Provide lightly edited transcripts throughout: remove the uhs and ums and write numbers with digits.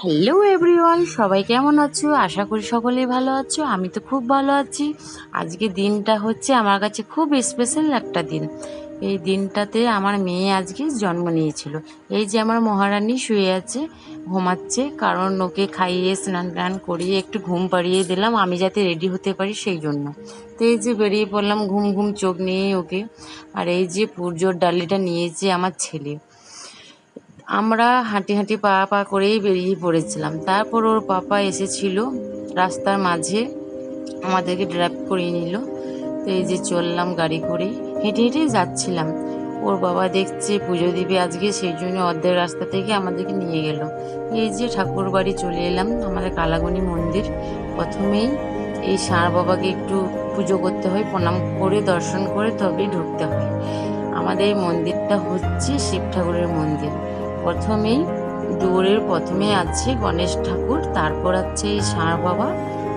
Hello everyone, সবাই কেমন আছো? আশা করি সকলেই ভালো আছো। আমি তো খুব ভালো আছি। আজকে দিনটা হচ্ছে আমার কাছে খুব স্পেশাল একটা দিন। এই দিনটাতে আমার মেয়ে আজকে জন্ম নিয়েছিল। এই যে আমার মহারানী শুয়ে আছে, ঘুমাচ্ছে, কারণ ওকে খাইয়ে স্নান টান করিয়ে একটু ঘুম পাড়িয়ে দিলাম আমি যাতে রেডি হতে পারি সেই জন্য। তো এই যে বেরিয়ে পড়লাম ঘুম ঘুম চোখ নিয়ে ওকে। আর এই যে পুজোর ডালিটা নিয়েছে আমার ছেলে। আমরা হাঁটি হাঁটি পা পা করেই বেরিয়ে পড়েছিলাম। তারপর ওর পাপা এসেছিল রাস্তার মাঝে, আমাদেরকে ড্রাইভ করিয়ে নিল। তো এই যে চললাম গাড়ি করে, হেঁটে হেঁটেই যাচ্ছিলাম। ওর বাবা দেখছে পুজো দিবে আজকে, সেই জন্য অর্ধেক রাস্তা থেকে আমাদেরকে নিয়ে গেল। এই যে ঠাকুর বাড়ি চলে এলাম, আমাদের কালাগনি মন্দির। প্রথমেই এই ষাঁড় বাবাকে একটু পুজো করতে হয়, প্রণাম করে দর্শন করে তবেই ঢুকতে হয়। আমাদের এই মন্দিরটা হচ্ছে শিব ঠাকুরের মন্দির। প্রথমেই দুয়ারের প্রথমে আছে গণেশ ঠাকুর, তারপর আছে এই ষাঁড় বাবা,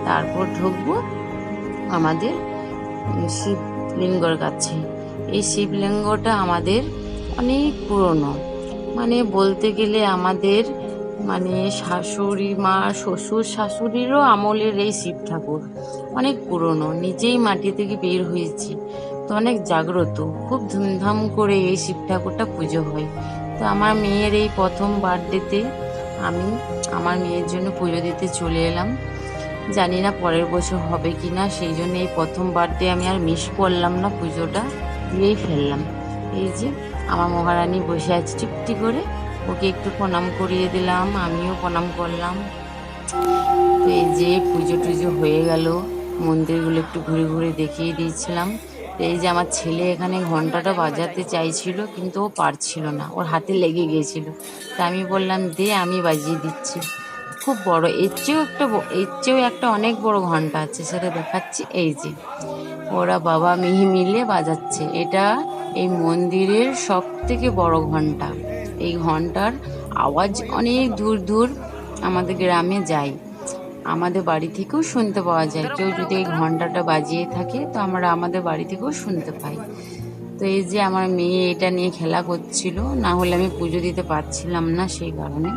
তারপর ঢুকবো আমাদের শিবলিঙ্গর কাছে। এই শিবলিঙ্গটা আমাদের অনেক পুরনো, মানে বলতে গেলে আমাদের শাশুড়ি মা, শ্বশুর শাশুড়িরও আমলের এই শিব ঠাকুর অনেক পুরনো। নিজেই মাটি থেকে বের হয়েছি, তো অনেক জাগ্রত, খুব ধুমধাম করে এই শিব ঠাকুরটা পুজো হয়। তো আমার মেয়ের এই প্রথম বার্থডেতে আমি আমার মেয়ের জন্য পুজো দিতে চলে এলাম। জানি না পরের বছর হবে কি না, সেই জন্য এই প্রথম বার্থডে আমি আর মিস করলাম না, পুজোটা দিয়েই ফেললাম। এই যে আমার মহারানী বসে আছে চুপটি করে, ওকে একটু প্রণাম করিয়ে দিলাম, আমিও প্রণাম করলাম। তো এই যে পুজো টুজো হয়ে গেল, মন্দিরগুলো একটু ঘুরে ঘুরে দেখিয়ে দিয়েছিলাম। তো এই যে আমার ছেলে এখানে ঘন্টাটা বাজাতে চাইছিল, কিন্তু ও পারছিল না, ওর হাতে লেগে গিয়েছিল। তা আমি বললাম দে, আমি বাজিয়ে দিচ্ছি। খুব বড়, এর চেয়েও একটা অনেক বড় ঘন্টা আছে, সেটা দেখাচ্ছি। এই যে ওরা বাবা মেয়ে মিলে বাজাচ্ছে, এটা এই মন্দিরের সব থেকে বড় ঘন্টা। এই ঘন্টার আওয়াজ অনেক দূর দূর আমাদের গ্রামে যায়, আমাদের বাড়ি থেকেও শুনতে পাওয়া যায়। কেউ যদি এই ঘন্টাটা বাজিয়ে থাকে তো আমরা আমাদের বাড়ি থেকেও শুনতে পাই। তো এই যে আমার মেয়ে এটা নিয়ে খেলা করছিল, না হলে আমি পুজো দিতে পারছিলাম না, সেই কারণে।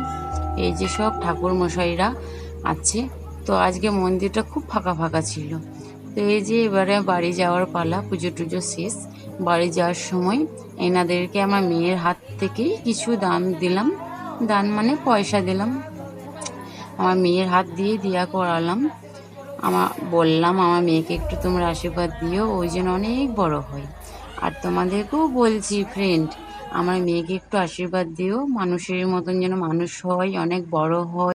এই যে সব ঠাকুর মশাইরা আছে। তো আজকে মন্দিরটা খুব ফাঁকা ফাঁকা ছিল। তো এই যে এবারে বাড়ি যাওয়ার পালা, পুজো টুজো শেষ। বাড়ি যাওয়ার সময় এনাদেরকে আমার মেয়ের হাত থেকেই কিছু দান দিলাম, দান মানে পয়সা দিলাম, আমার মেয়ের হাত দিয়ে দিয়া করালাম। বললাম আমার মেয়েকে একটু তোমরা আশীর্বাদ দিও, ওই জন্য অনেক বড় হয়। আর তোমাদেরকেও বলছি ফ্রেন্ড, আমার মেয়েকে একটু আশীর্বাদ দিও, মানুষের মতন যেন মানুষ হয়, অনেক বড় হয়।